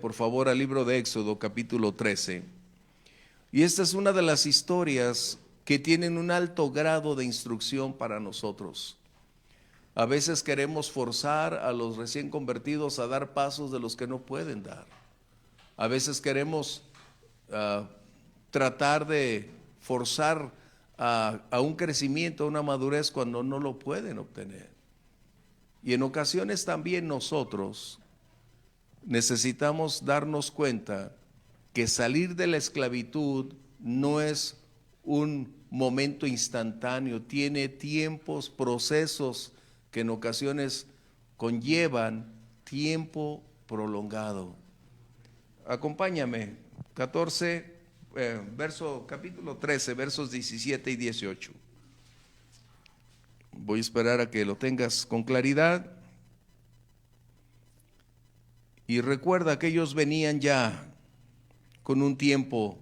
por favor, al libro de Éxodo, capítulo 13. Y esta es una de las historias que tienen un alto grado de instrucción para nosotros. A veces queremos forzar a los recién convertidos a dar pasos de los que no pueden dar. A veces queremos tratar de forzar a un crecimiento, a una madurez cuando no lo pueden obtener. Y en ocasiones también nosotros necesitamos darnos cuenta que salir de la esclavitud no es un momento instantáneo, tiene tiempos, procesos que en ocasiones conllevan tiempo prolongado. Acompáñame, capítulo 13, versos 17 y 18. Voy a esperar a que lo tengas con claridad. Y recuerda que ellos venían ya con un tiempo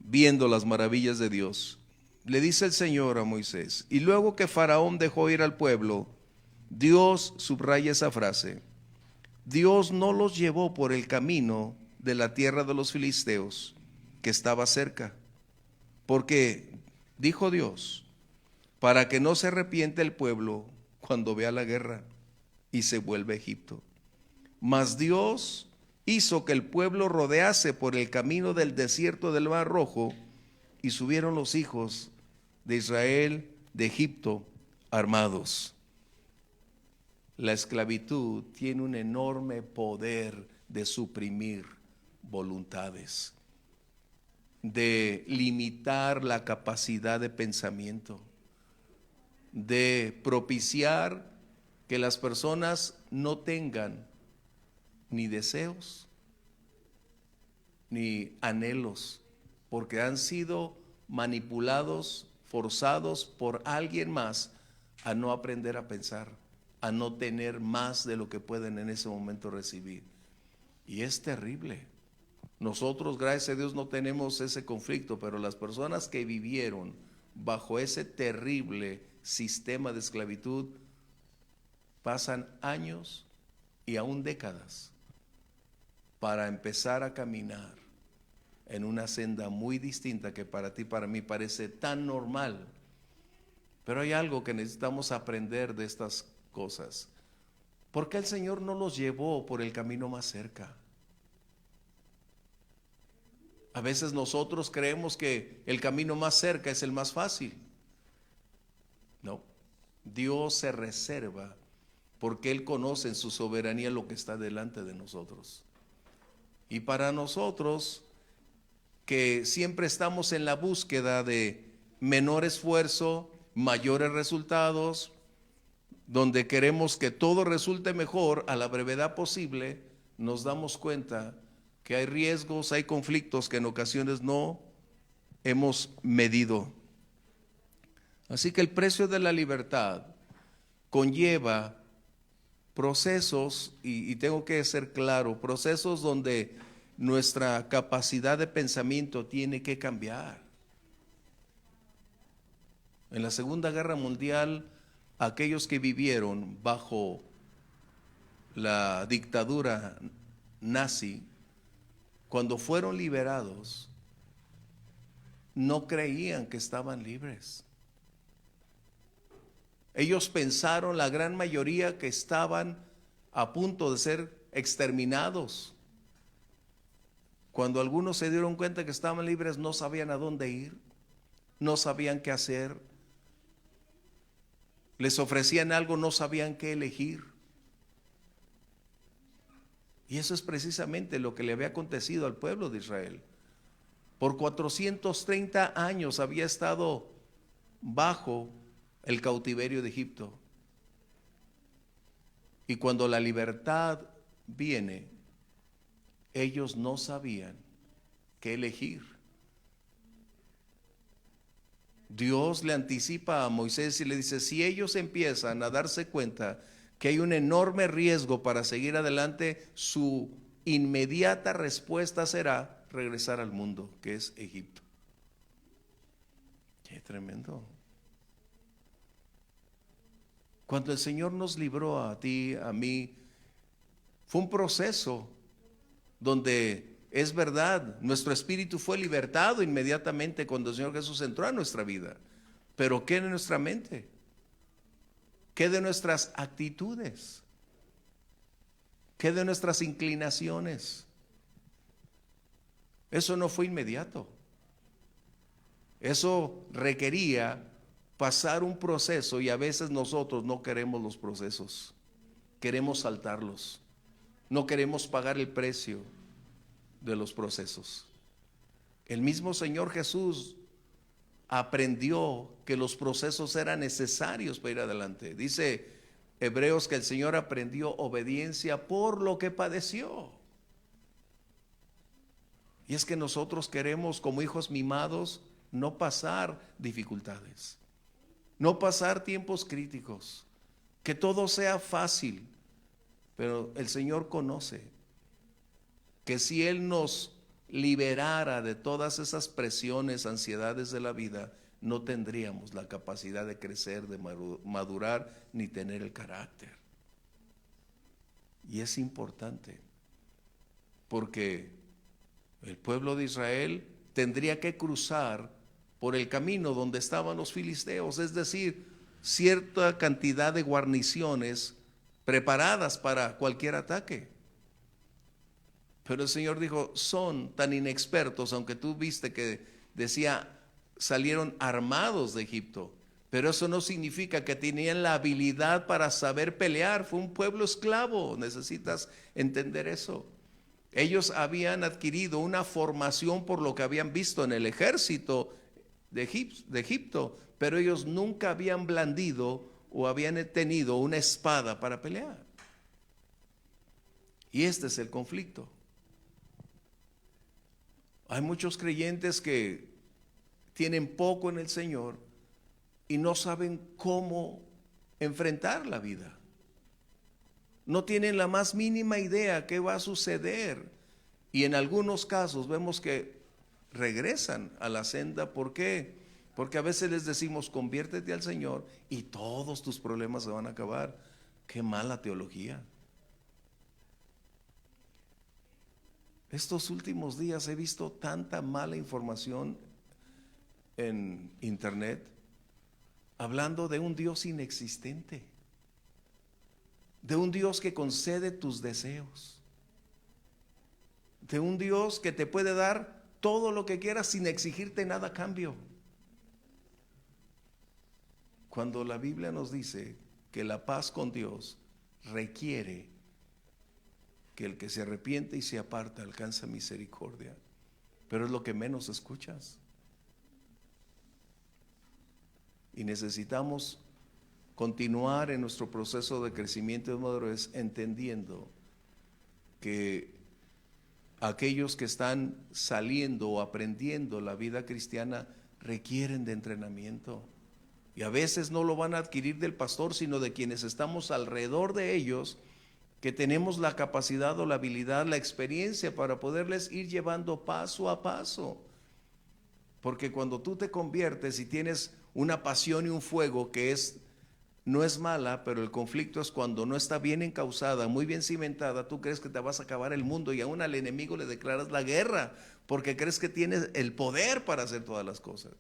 viendo las maravillas de Dios. Le dice el Señor a Moisés, y luego que Faraón dejó ir al pueblo, Dios, subraya esa frase, Dios no los llevó por el camino de la tierra de los filisteos, que estaba cerca, porque, dijo Dios, para que no se arrepiente el pueblo cuando vea la guerra y se vuelva a Egipto. Mas Dios hizo que el pueblo rodease por el camino del desierto del Mar Rojo, y subieron los hijos de Israel de Egipto armados. La esclavitud tiene un enorme poder de suprimir voluntades, de limitar la capacidad de pensamiento, de propiciar que las personas no tengan ni deseos, ni anhelos, porque han sido manipulados, forzados por alguien más a no aprender a pensar, a no tener más de lo que pueden en ese momento recibir. Y es terrible. Nosotros, gracias a Dios, no tenemos ese conflicto, pero las personas que vivieron bajo ese terrible sistema de esclavitud pasan años y aún décadas para empezar a caminar en una senda muy distinta que para ti, para mí parece tan normal. Pero hay algo que necesitamos aprender de estas cosas. ¿Por qué el Señor no los llevó por el camino más cerca? A veces nosotros creemos que el camino más cerca es el más fácil. No, Dios se reserva porque Él conoce en su soberanía lo que está delante de nosotros. Y para nosotros, que siempre estamos en la búsqueda de menor esfuerzo, mayores resultados, donde queremos que todo resulte mejor a la brevedad posible, nos damos cuenta que hay riesgos, hay conflictos que en ocasiones no hemos medido. Así que el precio de la libertad conlleva procesos, y tengo que ser claro, procesos donde nuestra capacidad de pensamiento tiene que cambiar. En la Segunda Guerra Mundial, aquellos que vivieron bajo la dictadura nazi, cuando fueron liberados, no creían que estaban libres. Ellos pensaron, la gran mayoría, que estaban a punto de ser exterminados. Cuando algunos se dieron cuenta que estaban libres, no sabían a dónde ir, no sabían qué hacer. Les ofrecían algo, no sabían qué elegir. Y eso es precisamente lo que le había acontecido al pueblo de Israel. Por 430 años había estado bajo el cautiverio de Egipto. Y cuando la libertad viene, ellos no sabían qué elegir. Dios le anticipa a Moisés y le dice, si ellos empiezan a darse cuenta que hay un enorme riesgo para seguir adelante, su inmediata respuesta será regresar al mundo, que es Egipto. Qué tremendo. Cuando el Señor nos libró a ti, a mí, fue un proceso donde es verdad, nuestro espíritu fue libertado inmediatamente cuando el Señor Jesús entró a nuestra vida. Pero ¿qué de nuestra mente? ¿Qué de nuestras actitudes? ¿Qué de nuestras inclinaciones? Eso no fue inmediato. Eso requería pasar un proceso y a veces nosotros no queremos los procesos. Queremos saltarlos. No queremos pagar el precio de los procesos. El mismo Señor Jesús aprendió que los procesos eran necesarios para ir adelante. Dice Hebreos que el Señor aprendió obediencia por lo que padeció. Y es que nosotros queremos, como hijos mimados, no pasar dificultades, no pasar tiempos críticos, que todo sea fácil. Pero el Señor conoce que si Él nos liberara de todas esas presiones, ansiedades de la vida, no tendríamos la capacidad de crecer, de madurar, ni tener el carácter. Y es importante, porque el pueblo de Israel tendría que cruzar por el camino donde estaban los filisteos, es decir, cierta cantidad de guarniciones preparadas para cualquier ataque. Pero el Señor dijo, son tan inexpertos, aunque tú viste que decía, salieron armados de Egipto, pero eso no significa que tenían la habilidad para saber pelear. Fue un pueblo esclavo, necesitas entender eso. Ellos habían adquirido una formación por lo que habían visto en el ejército de Egipto, pero ellos nunca habían blandido o habían tenido una espada para pelear. Y este es el conflicto. Hay muchos creyentes que tienen poco en el Señor y no saben cómo enfrentar la vida. No tienen la más mínima idea qué va a suceder. Y en algunos casos vemos que regresan a la senda. ¿Por qué? Porque a veces les decimos, conviértete al Señor y todos tus problemas se van a acabar. Qué mala teología. Estos últimos días he visto tanta mala información en internet hablando de un Dios inexistente, de un Dios que concede tus deseos, de un Dios que te puede dar todo lo que quieras sin exigirte nada a cambio. Cuando la Biblia nos dice que la paz con Dios requiere que el que se arrepiente y se aparta alcanza misericordia, pero es lo que menos escuchas. Y necesitamos continuar en nuestro proceso de crecimiento de madurez, entendiendo que aquellos que están saliendo o aprendiendo la vida cristiana requieren de entrenamiento. Y a veces no lo van a adquirir del pastor, sino de quienes estamos alrededor de ellos, que tenemos la capacidad o la habilidad, la experiencia para poderles ir llevando paso a paso. Porque cuando tú te conviertes y tienes una pasión y un fuego que no es mala, pero el conflicto es cuando no está bien encauzada, muy bien cimentada, tú crees que te vas a acabar el mundo y aún al enemigo le declaras la guerra porque crees que tienes el poder para hacer todas las cosas.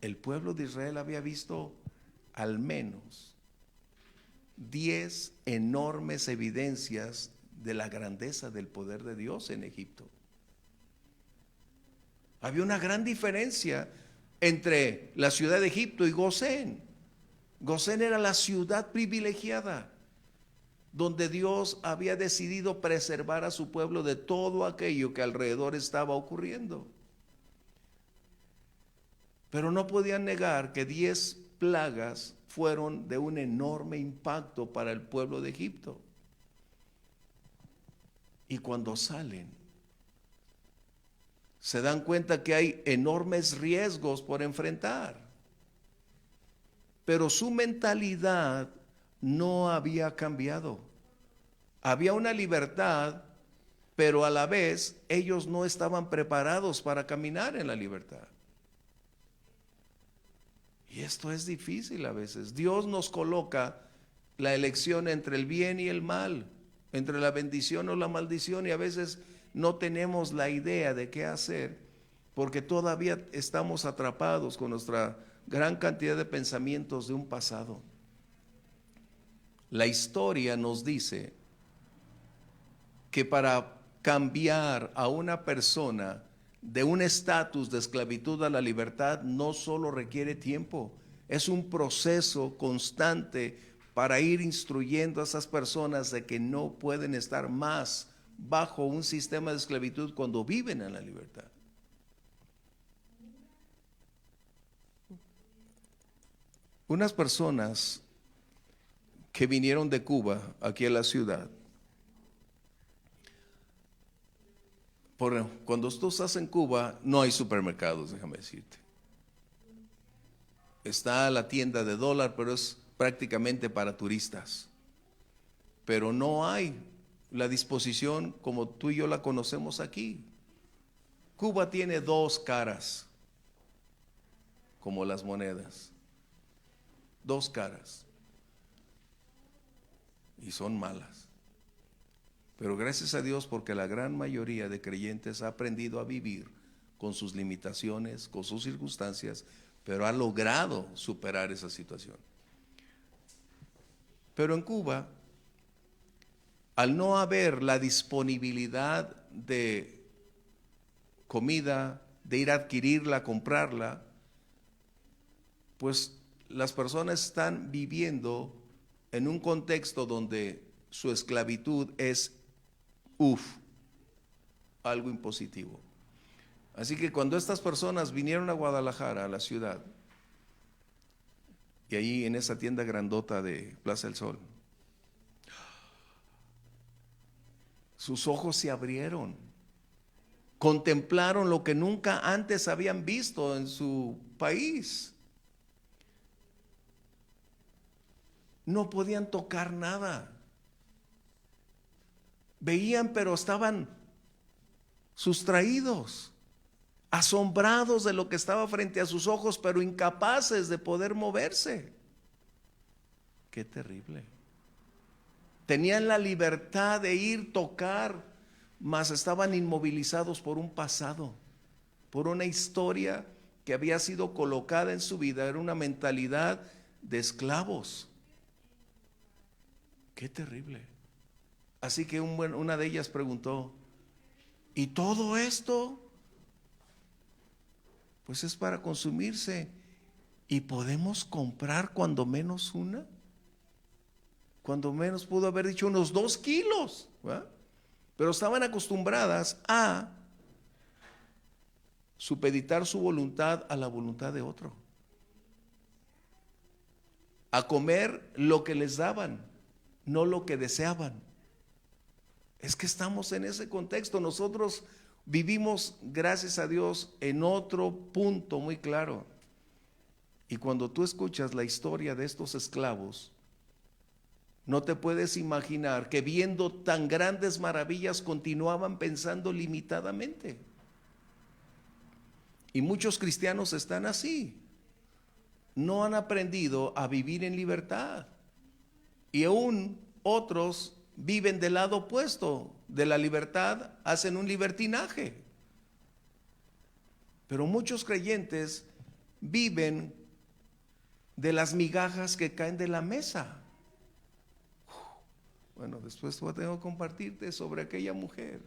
El pueblo de Israel había visto al menos 10 enormes evidencias de la grandeza del poder de Dios en Egipto. Había una gran diferencia entre la ciudad de Egipto y Gosén. Gosén era la ciudad privilegiada, donde Dios había decidido preservar a su pueblo de todo aquello que alrededor estaba ocurriendo. Pero no podían negar que 10 plagas fueron de un enorme impacto para el pueblo de Egipto. Y cuando salen, se dan cuenta que hay enormes riesgos por enfrentar. Pero su mentalidad no había cambiado. Había una libertad, pero a la vez ellos no estaban preparados para caminar en la libertad. Y esto es difícil a veces. Dios nos coloca la elección entre el bien y el mal. entre la bendición o la maldición, y a veces no tenemos la idea de qué hacer porque todavía estamos atrapados con nuestra gran cantidad de pensamientos de un pasado. La historia nos dice que para cambiar a una persona de un estatus de esclavitud a la libertad no solo requiere tiempo, es un proceso constante para ir instruyendo a esas personas de que no pueden estar más bajo un sistema de esclavitud cuando viven en la libertad. Unas personas que vinieron de Cuba aquí a la ciudad, cuando tú estás en Cuba no hay supermercados, déjame decirte. Está la tienda de dólar, pero es prácticamente para turistas. Pero no hay la disposición como tú y yo la conocemos aquí. Cuba tiene dos caras, como las monedas. Dos caras. Y son malas. Pero gracias a Dios, porque la gran mayoría de creyentes ha aprendido a vivir con sus limitaciones, con sus circunstancias, pero ha logrado superar esa situación. Pero en Cuba, al no haber la disponibilidad de comida, de ir a adquirirla, comprarla, pues las personas están viviendo en un contexto donde su esclavitud es algo impositivo. Así que cuando estas personas vinieron a Guadalajara, a la ciudad, y ahí en esa tienda grandota de Plaza del Sol, sus ojos se abrieron, contemplaron lo que nunca antes habían visto en su país. No podían tocar nada. Veían, pero estaban sustraídos, asombrados de lo que estaba frente a sus ojos, pero incapaces de poder moverse. Qué terrible. Tenían la libertad de ir, tocar, mas estaban inmovilizados por un pasado, por una historia que había sido colocada en su vida. Era una mentalidad de esclavos. Qué terrible. Así que una de ellas preguntó, ¿y todo esto? Pues es para consumirse. ¿Y podemos comprar cuando menos una? Cuando menos pudo haber dicho unos 2 kilos, ¿verdad? Pero estaban acostumbradas a supeditar su voluntad a la voluntad de otro, a comer lo que les daban, no lo que deseaban. Es que estamos en ese contexto. Nosotros vivimos, gracias a Dios, en otro punto muy claro. Y cuando tú escuchas la historia de estos esclavos, no te puedes imaginar que viendo tan grandes maravillas continuaban pensando limitadamente. Y muchos cristianos están así. No han aprendido a vivir en libertad. Y aún otros viven del lado opuesto de la libertad, hacen un libertinaje. Pero muchos creyentes viven de las migajas que caen de la mesa. Bueno, después tengo que compartirte sobre aquella mujer,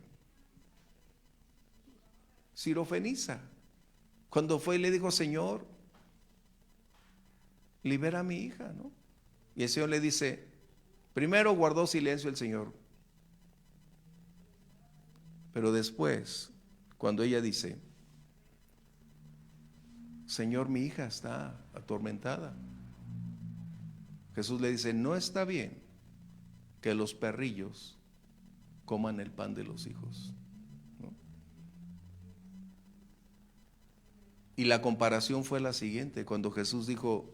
Sirofenisa, cuando fue y le dijo, Señor, libera a mi hija, ¿no? Y el Señor le dice, primero guardó silencio el Señor, pero después, cuando ella dice, Señor, mi hija está atormentada, Jesús le dice, no está bien que los perrillos coman el pan de los hijos, ¿no? Y la comparación fue la siguiente, cuando Jesús dijo,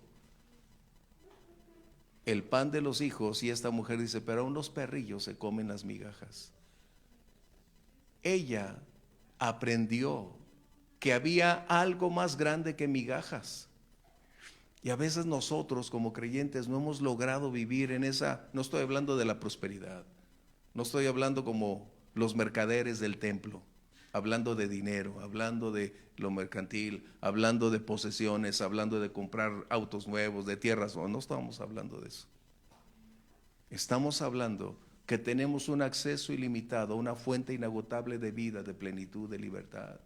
el pan de los hijos, y esta mujer dice, pero aún los perrillos se comen las migajas. Ella aprendió que había algo más grande que migajas. Y a veces nosotros como creyentes no hemos logrado vivir en esa, no estoy hablando de la prosperidad, No estoy hablando como los mercaderes del templo, hablando de dinero, hablando de lo mercantil, hablando de posesiones, hablando de comprar autos nuevos, de tierras. No, no estamos hablando de eso. Estamos hablando que tenemos un acceso ilimitado, una fuente inagotable de vida, de plenitud, de libertad.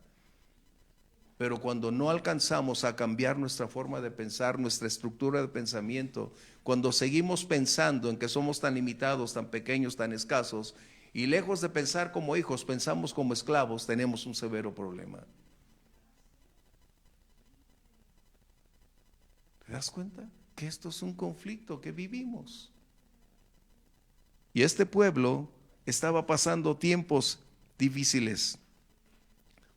Pero cuando no alcanzamos a cambiar nuestra forma de pensar, nuestra estructura de pensamiento, cuando seguimos pensando en que somos tan limitados, tan pequeños, tan escasos, y lejos de pensar como hijos, pensamos como esclavos, tenemos un severo problema. ¿Te das cuenta? Que esto es un conflicto que vivimos. Y este pueblo estaba pasando tiempos difíciles,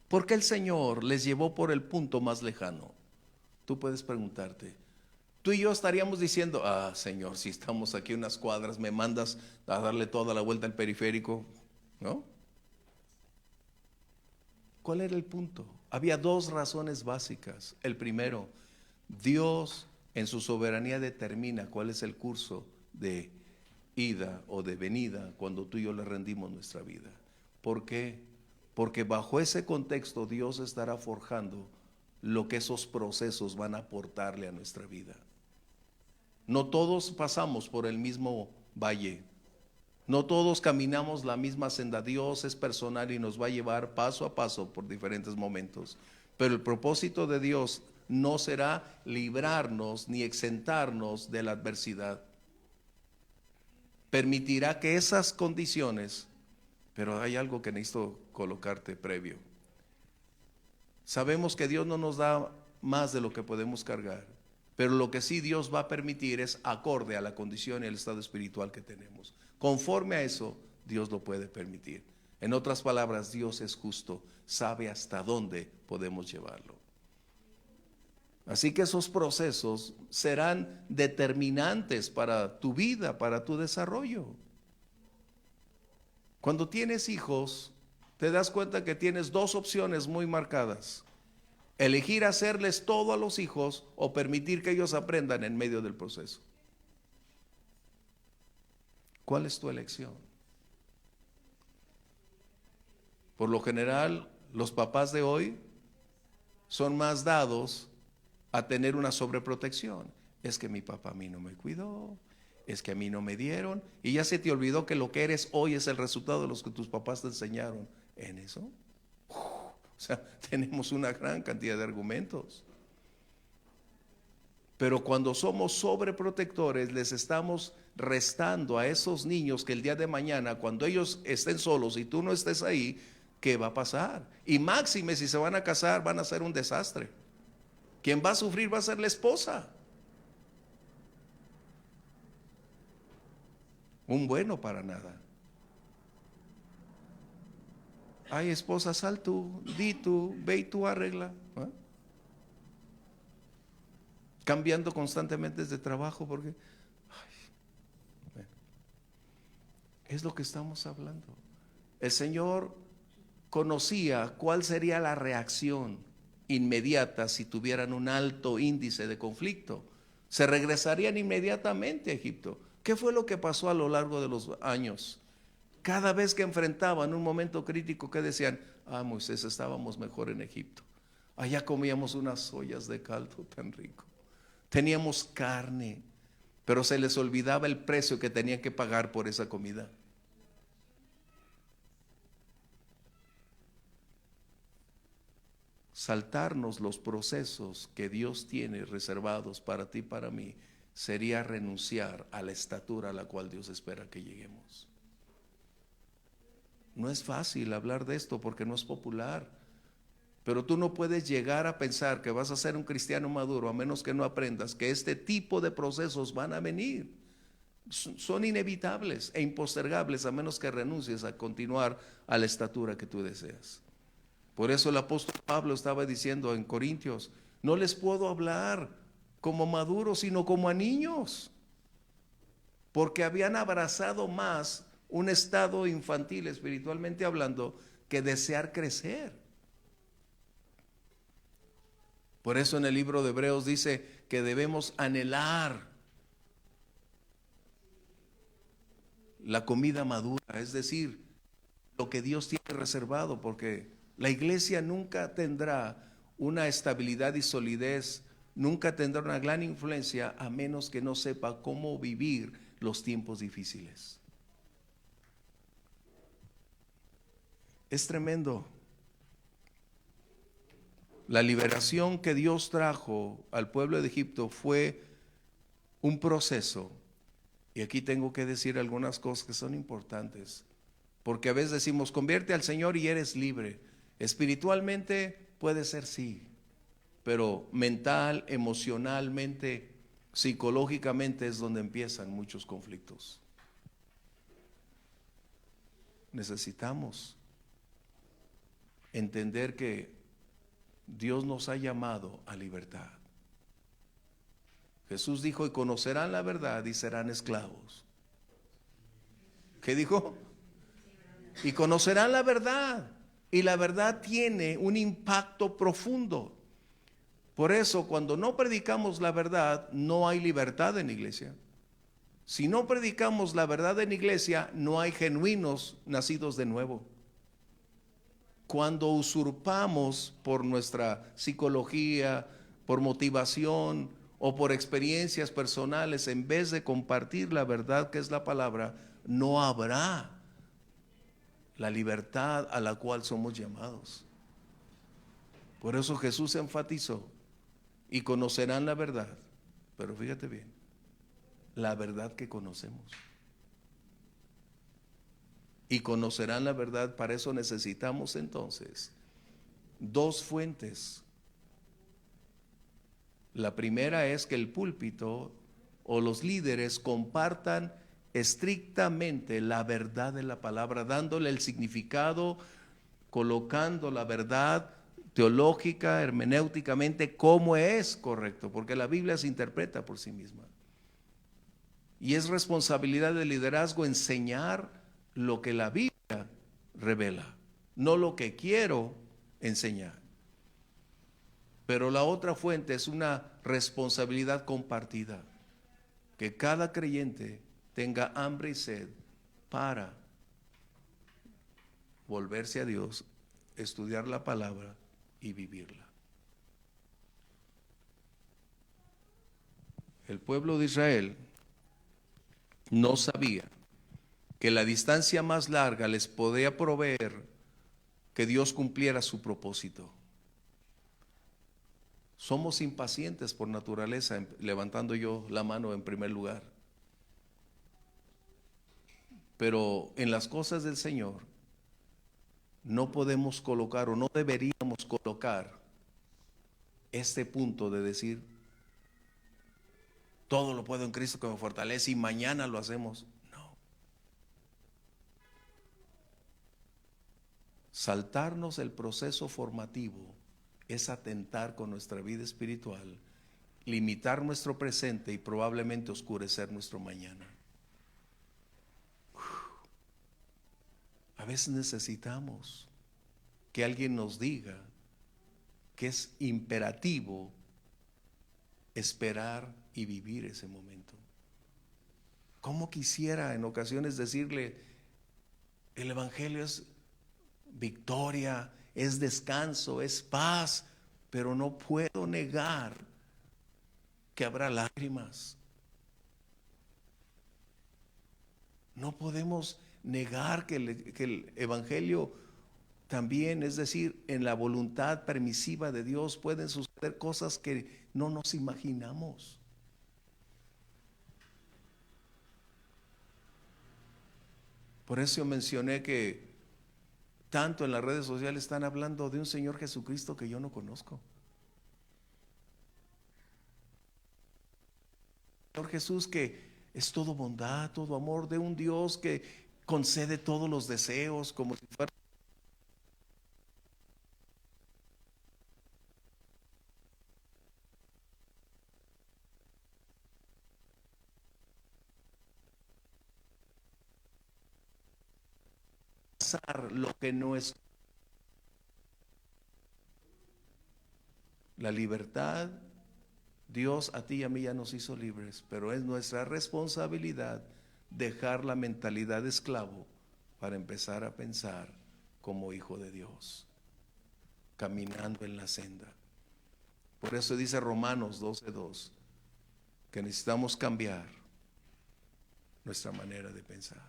porque el Señor les llevó por el punto más lejano. Tú puedes preguntarte, tú y yo estaríamos diciendo, Señor, si estamos aquí unas cuadras, me mandas a darle toda la vuelta al periférico, ¿no? ¿Cuál era el punto? Había dos razones básicas. El primero, Dios en su soberanía determina cuál es el curso de ida o de venida cuando tú y yo le rendimos nuestra vida. ¿Por qué? Porque bajo ese contexto Dios estará forjando lo que esos procesos van a aportarle a nuestra vida. No todos pasamos por el mismo valle, no todos caminamos la misma senda. Dios es personal y nos va a llevar paso a paso por diferentes momentos. Pero el propósito de Dios no será librarnos ni exentarnos de la adversidad. Permitirá que esas condiciones, pero hay algo que necesito colocarte previo. Sabemos que Dios no nos da más de lo que podemos cargar, pero lo que sí Dios va a permitir es acorde a la condición y el estado espiritual que tenemos. Conforme a eso, Dios lo puede permitir. En otras palabras, Dios es justo, sabe hasta dónde podemos llevarlo. Así que esos procesos serán determinantes para tu vida, para tu desarrollo. Cuando tienes hijos, te das cuenta que tienes dos opciones muy marcadas: elegir hacerles todo a los hijos o permitir que ellos aprendan en medio del proceso. ¿Cuál es tu elección? Por lo general, los papás de hoy son más dados a tener una sobreprotección. Es que mi papá a mí no me cuidó, es que a mí no me dieron, y ya se te olvidó que lo que eres hoy es el resultado de los que tus papás te enseñaron en eso. O sea, tenemos una gran cantidad de argumentos. Pero cuando somos sobreprotectores, les estamos restando a esos niños que el día de mañana, cuando ellos estén solos y tú no estés ahí, ¿qué va a pasar? Y máxime, si se van a casar, van a ser un desastre. Quien va a sufrir va a ser la esposa. Un bueno para nada. Ay, esposa, sal tú, di tú, ve y tú arregla. ¿Ah? Cambiando constantemente de trabajo porque bueno, es lo que estamos hablando. El Señor conocía cuál sería la reacción inmediata si tuvieran un alto índice de conflicto. Se regresarían inmediatamente a Egipto. ¿Qué fue lo que pasó a lo largo de los años? Cada vez que enfrentaban un momento crítico, que decían, Moisés, estábamos mejor en Egipto. Allá comíamos unas ollas de caldo tan rico. Teníamos carne, pero se les olvidaba el precio que tenían que pagar por esa comida. Saltarnos los procesos que Dios tiene reservados para ti y para mí sería renunciar a la estatura a la cual Dios espera que lleguemos. No es fácil hablar de esto porque no es popular, pero tú no puedes llegar a pensar que vas a ser un cristiano maduro a menos que no aprendas que este tipo de procesos van a venir. Son inevitables e impostergables a menos que renuncies a continuar a la estatura que tú deseas. Por eso el apóstol Pablo estaba diciendo en Corintios, no les puedo hablar como maduros, sino como a niños, porque habían abrazado más un estado infantil, espiritualmente hablando, que desear crecer. Por eso en el libro de Hebreos dice que debemos anhelar la comida madura, es decir, lo que Dios tiene reservado, porque la iglesia nunca tendrá una estabilidad y solidez, nunca tendrá una gran influencia a menos que no sepa cómo vivir los tiempos difíciles. Es tremendo. La liberación que Dios trajo al pueblo de Egipto fue un proceso. Y aquí tengo que decir algunas cosas que son importantes. Porque a veces decimos, convierte al Señor y eres libre. Espiritualmente puede ser sí, pero mental, emocionalmente, psicológicamente es donde empiezan muchos conflictos. Necesitamos entender que Dios nos ha llamado a libertad. Jesús dijo, y conocerán la verdad y serán esclavos. ¿Qué dijo? Y conocerán la verdad. Y la verdad tiene un impacto profundo. Por eso, cuando no predicamos la verdad, no hay libertad en la iglesia. Si no predicamos la verdad en la iglesia, no hay genuinos nacidos de nuevo. Cuando usurpamos por nuestra psicología, por motivación o por experiencias personales, en vez de compartir la verdad que es la palabra, no habrá la libertad a la cual somos llamados. Por eso Jesús enfatizó, y conocerán la verdad, pero fíjate bien, la verdad que conocemos. Y conocerán la verdad, para eso necesitamos entonces dos fuentes. La primera es que el púlpito o los líderes compartan estrictamente la verdad de la palabra, dándole el significado, colocando la verdad teológica, hermenéuticamente, como es correcto, porque la Biblia se interpreta por sí misma. Y es responsabilidad del liderazgo enseñar lo que la Biblia revela, no lo que quiero enseñar. Pero la otra fuente es una responsabilidad compartida, que cada creyente tenga hambre y sed para volverse a Dios, estudiar la palabra y vivirla. El pueblo de Israel no sabía que la distancia más larga les podía proveer que Dios cumpliera su propósito. Somos impacientes por naturaleza, levantando yo la mano en primer lugar. Pero en las cosas del Señor no podemos colocar o no deberíamos colocar este punto de decir, todo lo puedo en Cristo que me fortalece y mañana lo hacemos. No. Saltarnos el proceso formativo es atentar con nuestra vida espiritual, limitar nuestro presente y probablemente oscurecer nuestro mañana. A veces necesitamos que alguien nos diga que es imperativo esperar y vivir ese momento. ¿Cómo quisiera en ocasiones decirle, el Evangelio es victoria, es descanso, es paz, pero no puedo negar que habrá lágrimas. No podemos negar que el Evangelio también, es decir, en la voluntad permisiva de Dios pueden suceder cosas que no nos imaginamos. Por eso mencioné que tanto en las redes sociales están hablando de un Señor Jesucristo que yo no conozco. Señor Jesús que es todo bondad, todo amor, de un Dios que concede todos los deseos como si fuera lo que no es. La libertad, Dios a ti y a mí ya nos hizo libres, pero es nuestra responsabilidad dejar la mentalidad de esclavo para empezar a pensar como hijo de Dios, caminando en la senda. Por eso dice Romanos 12:2 que necesitamos cambiar nuestra manera de pensar.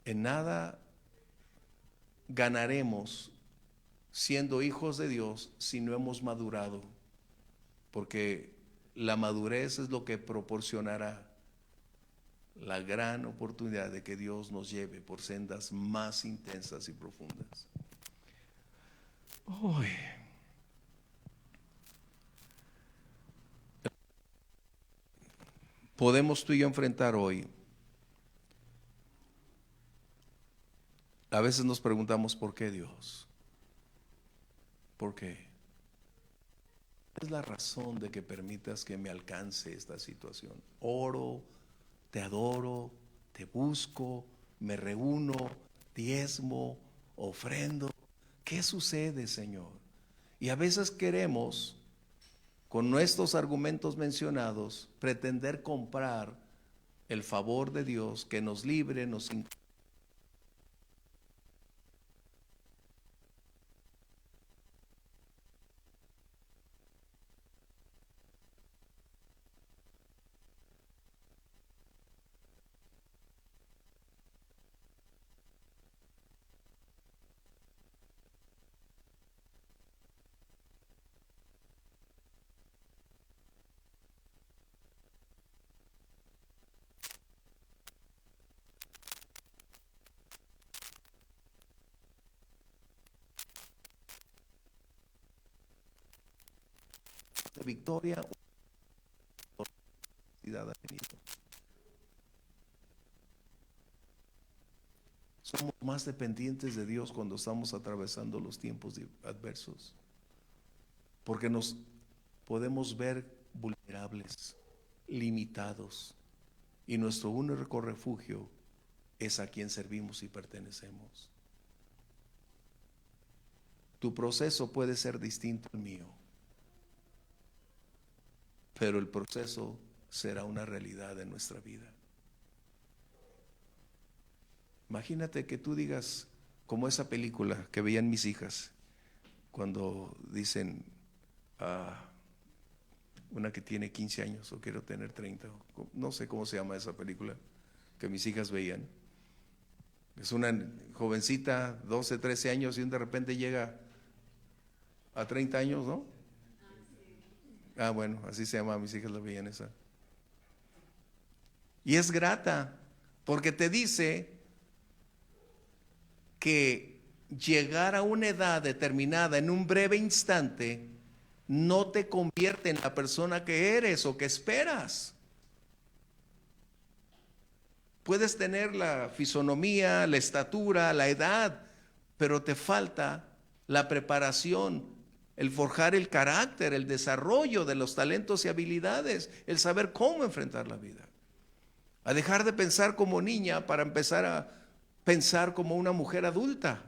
En nada ganaremos siendo hijos de Dios si no hemos madurado, porque la madurez es lo que proporcionará la gran oportunidad de que Dios nos lleve por sendas más intensas y profundas. Uy. Podemos tú y yo enfrentar hoy. A veces nos preguntamos, ¿por qué Dios? ¿Por qué? ¿Cuál es la razón de que permitas que me alcance esta situación? Oro, te adoro, te busco, me reúno, diezmo, ofrendo. ¿Qué sucede, Señor? Y a veces queremos, con nuestros argumentos mencionados, pretender comprar el favor de Dios que nos libre, nos de victoria o felicidad ha venido. Somos más dependientes de Dios cuando estamos atravesando los tiempos adversos, porque nos podemos ver vulnerables, limitados, y nuestro único refugio es a quien servimos y pertenecemos. Tu proceso puede ser distinto al mío, pero el proceso será una realidad en nuestra vida. Imagínate que tú digas, como esa película que veían mis hijas, cuando dicen, una que tiene 15 años o quiero tener 30, no sé cómo se llama esa película que mis hijas veían. Es una jovencita, 12, 13 años, y de repente llega a 30 años, ¿no? Bueno, así se llama, mis hijas la veían esa. Y es grata, porque te dice que llegar a una edad determinada en un breve instante no te convierte en la persona que eres o que esperas. Puedes tener la fisonomía, la estatura, la edad, pero te falta la preparación, el forjar el carácter, el desarrollo de los talentos y habilidades, el saber cómo enfrentar la vida. A dejar de pensar como niña para empezar a pensar como una mujer adulta.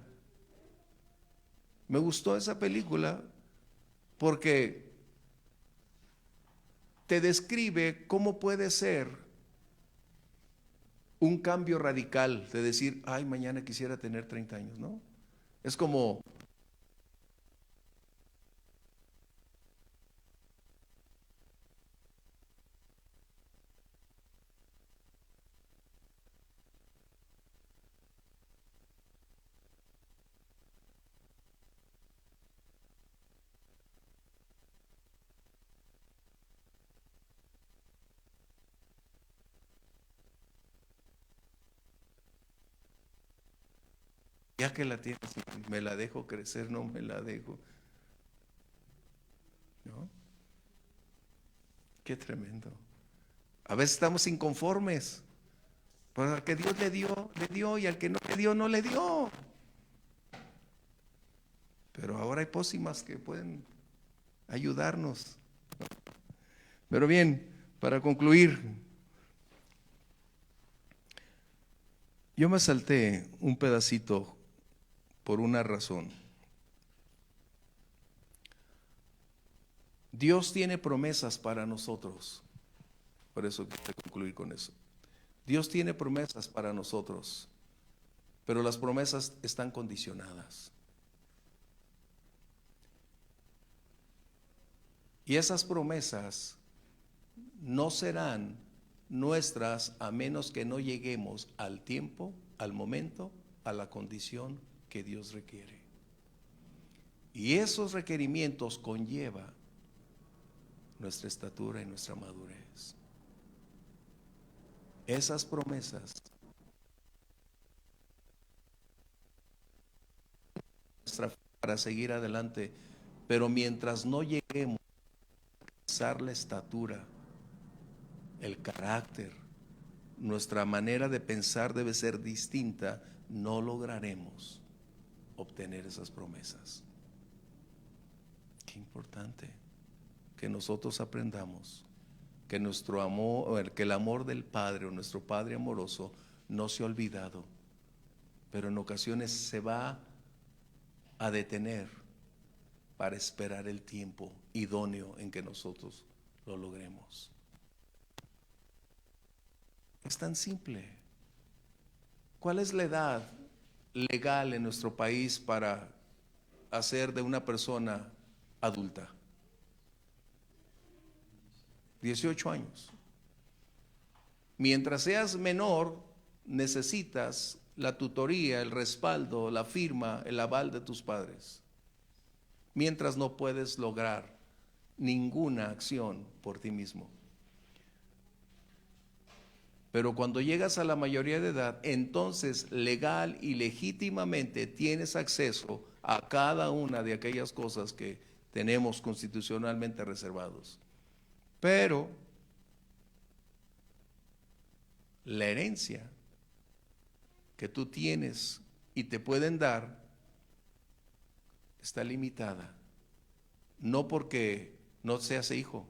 Me gustó esa película porque te describe cómo puede ser un cambio radical de decir, ay, mañana quisiera tener 30 años, ¿no? Es como ya que la tienes, me la dejo crecer, no me la dejo, ¿no? Qué tremendo. A veces estamos inconformes, pero al que Dios le dio, y al que no le dio, no le dio. Pero ahora hay pócimas que pueden ayudarnos. Pero bien, para concluir, yo me salté un pedacito por una razón. Dios tiene promesas para nosotros, Por eso quiero concluir con eso. Dios tiene promesas para nosotros, pero las promesas están condicionadas. Y esas promesas no serán nuestras a menos que no lleguemos al tiempo, al momento, a la condición que Dios requiere. Y esos requerimientos conlleva nuestra estatura y nuestra madurez. Esas promesas para seguir adelante, pero mientras no lleguemos a alcanzar la estatura, el carácter, nuestra manera de pensar debe ser distinta, no lograremos obtener esas promesas. Qué importante que nosotros aprendamos que nuestro amor, que el amor del Padre o nuestro Padre amoroso no se ha olvidado, pero en ocasiones se va a detener para esperar el tiempo idóneo en que nosotros lo logremos. Es tan simple. ¿Cuál es la edad legal en nuestro país para hacer de una persona adulta? 18 años. Mientras seas menor, necesitas la tutoría, el respaldo, la firma, el aval de tus padres. Mientras no puedes lograr ninguna acción por ti mismo. Pero cuando llegas a la mayoría de edad, entonces legal y legítimamente tienes acceso a cada una de aquellas cosas que tenemos constitucionalmente reservados. Pero la herencia que tú tienes y te pueden dar está limitada. No porque no seas hijo,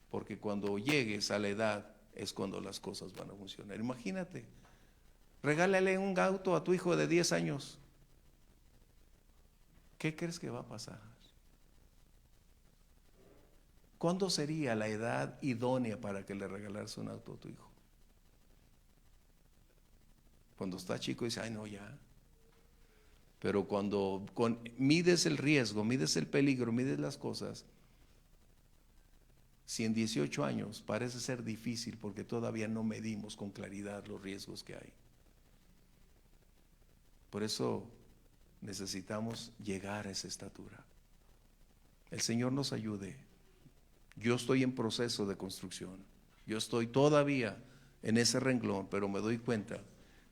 porque cuando llegues a la edad es cuando las cosas van a funcionar. Imagínate, regálale un auto a tu hijo de 10 años. ¿Qué crees que va a pasar? ¿Cuándo sería la edad idónea para que le regalaras un auto a tu hijo? Cuando está chico dice, ay no, ya. Pero cuando mides el riesgo, mides el peligro, mides las cosas, si en 18 años parece ser difícil porque todavía no medimos con claridad los riesgos que hay. Por eso necesitamos llegar a esa estatura. El Señor nos ayude. Yo estoy en proceso de construcción. Yo estoy todavía en ese renglón, pero me doy cuenta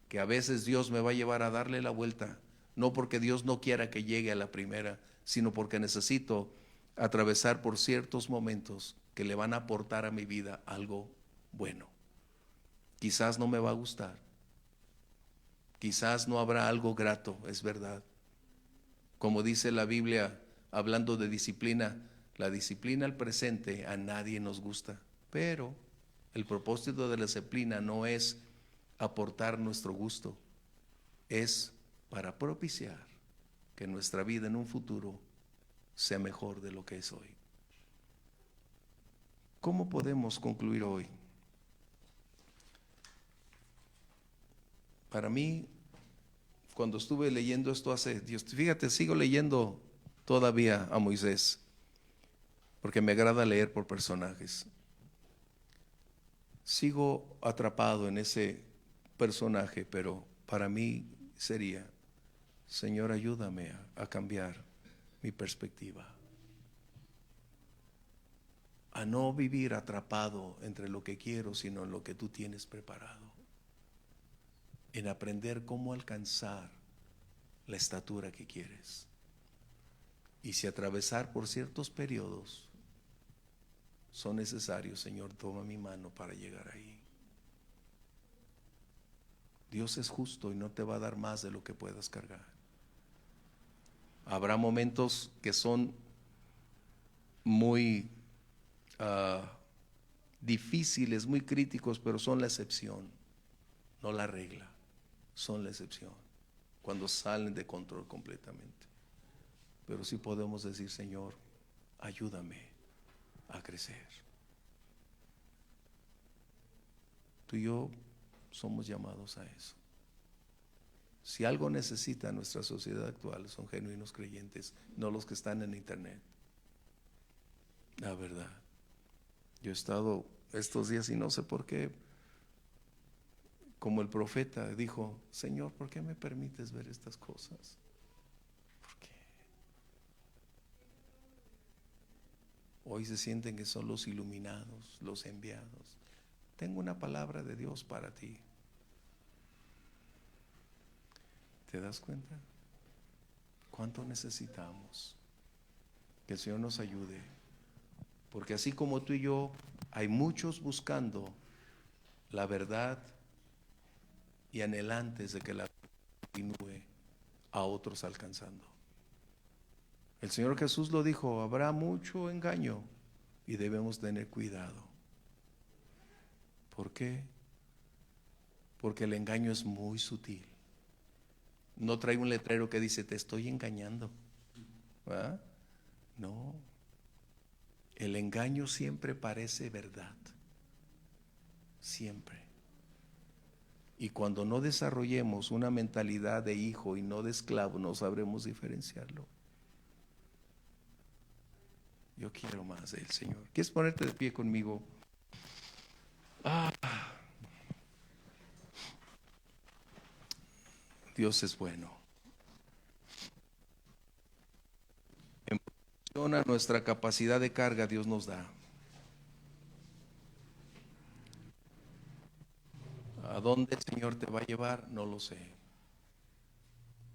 que a veces Dios me va a llevar a darle la vuelta, no porque Dios no quiera que llegue a la primera, sino porque necesito atravesar por ciertos momentos que le van a aportar a mi vida algo bueno. Quizás no me va a gustar, quizás no habrá algo grato, es verdad. Como dice la Biblia, hablando de disciplina, la disciplina al presente a nadie nos gusta, pero el propósito de la disciplina no es aportar nuestro gusto, es para propiciar que nuestra vida en un futuro sea mejor de lo que es hoy. ¿Cómo podemos concluir hoy? Para mí, cuando estuve leyendo esto fíjate, sigo leyendo todavía a Moisés, porque me agrada leer por personajes. Sigo atrapado en ese personaje, pero para mí sería, Señor, ayúdame a cambiar mi perspectiva, a no vivir atrapado entre lo que quiero, sino en lo que tú tienes preparado, en aprender cómo alcanzar la estatura que quieres. Y si atravesar por ciertos periodos son necesarios, Señor, toma mi mano para llegar ahí. Dios es justo y no te va a dar más de lo que puedas cargar. Habrá momentos que son muy difíciles, muy críticos, pero son la excepción, no la regla, son la excepción, cuando salen de control completamente. Pero sí podemos decir, Señor, ayúdame a crecer. Tú y yo somos llamados a eso. Si algo necesita nuestra sociedad actual, son genuinos creyentes, no los que están en internet. La verdad. Yo he estado estos días y no sé por qué, como el profeta dijo: Señor, ¿por qué me permites ver estas cosas? ¿Por qué? Hoy se sienten que son los iluminados, los enviados. Tengo una palabra de Dios para ti. ¿Te das cuenta? ¿Cuánto necesitamos que el Señor nos ayude? Porque así como tú y yo, hay muchos buscando la verdad y anhelantes de que la continúe, a otros alcanzando. El Señor Jesús lo dijo: habrá mucho engaño y debemos tener cuidado. ¿Por qué? Porque el engaño es muy sutil. No trae un letrero que dice: te estoy engañando. ¿Verdad? No. El engaño siempre parece verdad. Siempre. Y cuando no desarrollemos una mentalidad de hijo y no de esclavo, no sabremos diferenciarlo. Yo quiero más del Señor. ¿Quieres ponerte de pie conmigo? Dios es bueno. En función a nuestra capacidad de carga, Dios nos da. ¿A dónde el Señor te va a llevar? No lo sé.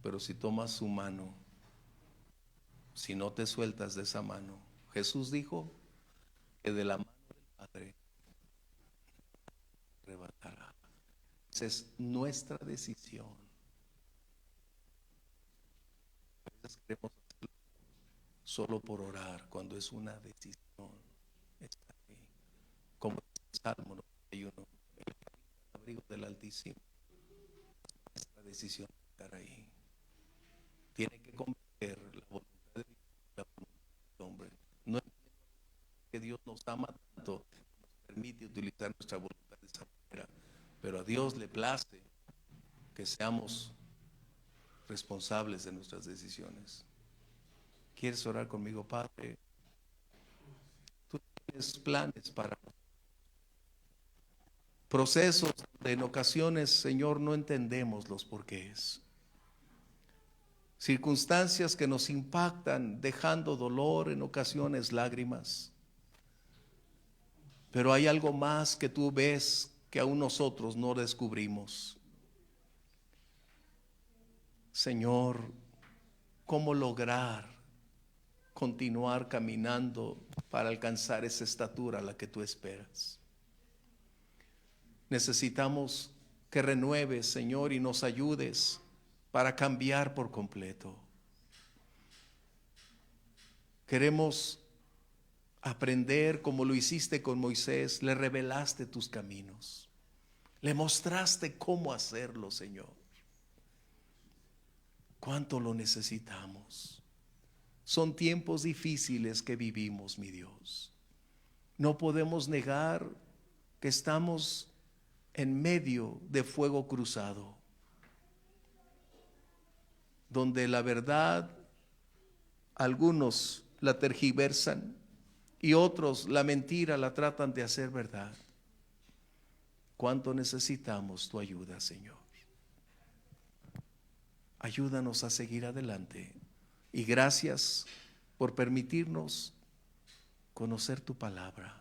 Pero si tomas su mano, si no te sueltas de esa mano, Jesús dijo que de la mano del Padre arrebatará. Esa es nuestra decisión. A veces queremos hacerlo solo por orar, cuando es una decisión. Está ahí. Como dice el Salmo 91, el abrigo del Altísimo. Nuestra decisión de estar ahí tiene que convertir la voluntad de Dios y la voluntad del hombre. No es que Dios nos ama tanto, nos permite utilizar nuestra voluntad de esa manera, pero a Dios le place que seamos responsables de nuestras decisiones. ¿Quieres orar conmigo, Padre? Tú tienes planes para procesos de en ocasiones, Señor, no entendemos los porqués. Circunstancias que nos impactan, dejando dolor, en ocasiones lágrimas. Pero hay algo más que tú ves que aún nosotros no descubrimos. Señor, ¿cómo lograr continuar caminando para alcanzar esa estatura a la que tú esperas? Necesitamos que renueves, Señor, y nos ayudes para cambiar por completo. Queremos aprender como lo hiciste con Moisés. Le revelaste tus caminos, le mostraste cómo hacerlo, Señor. Cuánto lo necesitamos. Son tiempos difíciles que vivimos, mi Dios. No podemos negar que estamos en medio de fuego cruzado, donde la verdad algunos la tergiversan y otros la mentira la tratan de hacer verdad. Cuánto necesitamos tu ayuda, Señor. Ayúdanos a seguir adelante y gracias por permitirnos conocer tu palabra,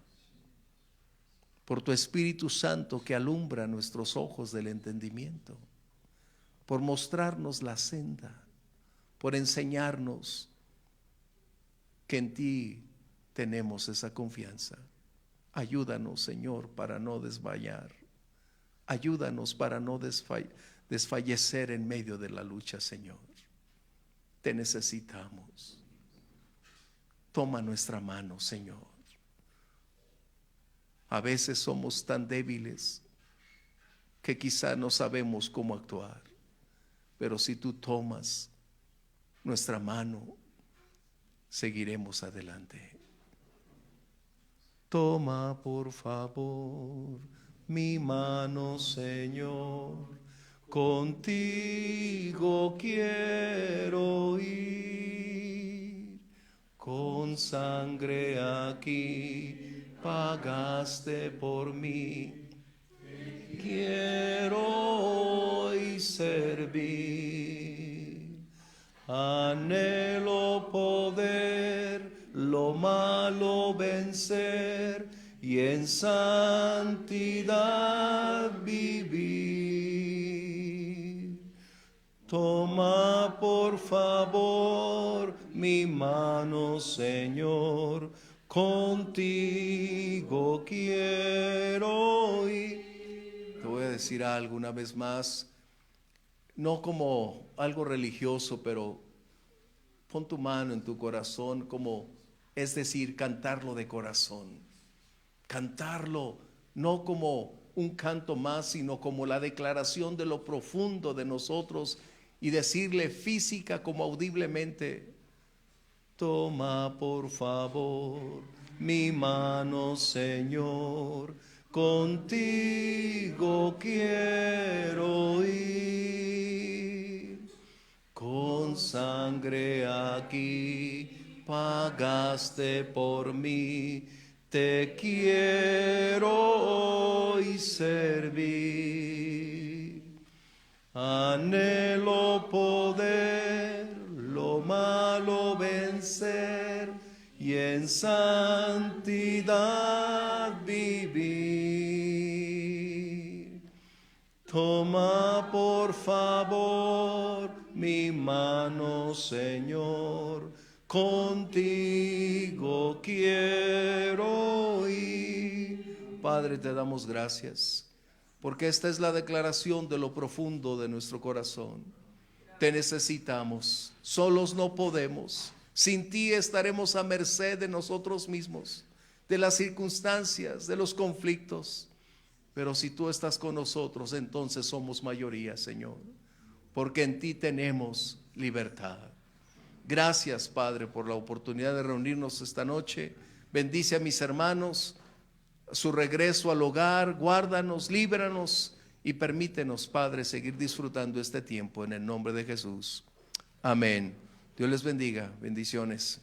por tu Espíritu Santo que alumbra nuestros ojos del entendimiento, por mostrarnos la senda, por enseñarnos que en ti tenemos esa confianza. Ayúdanos, Señor, para no desmayar. Ayúdanos para no desfallecer en medio de la lucha, Señor. Te necesitamos. Toma nuestra mano, Señor. A veces somos tan débiles que quizá no sabemos cómo actuar, pero si tú tomas nuestra mano, seguiremos adelante. Toma, por favor, mi mano, Señor. Contigo quiero ir, con sangre aquí pagaste por mí. Quiero hoy servir, anhelo poder lo malo vencer y en santidad vivir. Toma por favor mi mano, Señor, contigo quiero ir. Te voy a decir algo una vez más, no como algo religioso, pero pon tu mano en tu corazón, como, es decir, cantarlo de corazón. Cantarlo no como un canto más, sino como la declaración de lo profundo de nosotros y decirle física como audiblemente: toma por favor mi mano, Señor, contigo quiero ir, con sangre aquí pagaste por mí, te quiero hoy servir. Anhelo poder lo malo vencer y en santidad vivir. Toma por favor mi mano, Señor, contigo quiero ir. Padre, te damos gracias, porque esta es la declaración de lo profundo de nuestro corazón. Te necesitamos, solos no podemos. Sin ti estaremos a merced de nosotros mismos, de las circunstancias, de los conflictos. Pero si tú estás con nosotros, entonces somos mayoría, Señor, porque en ti tenemos libertad. Gracias, Padre, por la oportunidad de reunirnos esta noche. Bendice a mis hermanos, su regreso al hogar, guárdanos, líbranos y permítenos, Padre, seguir disfrutando este tiempo en el nombre de Jesús. Amén. Dios les bendiga. Bendiciones.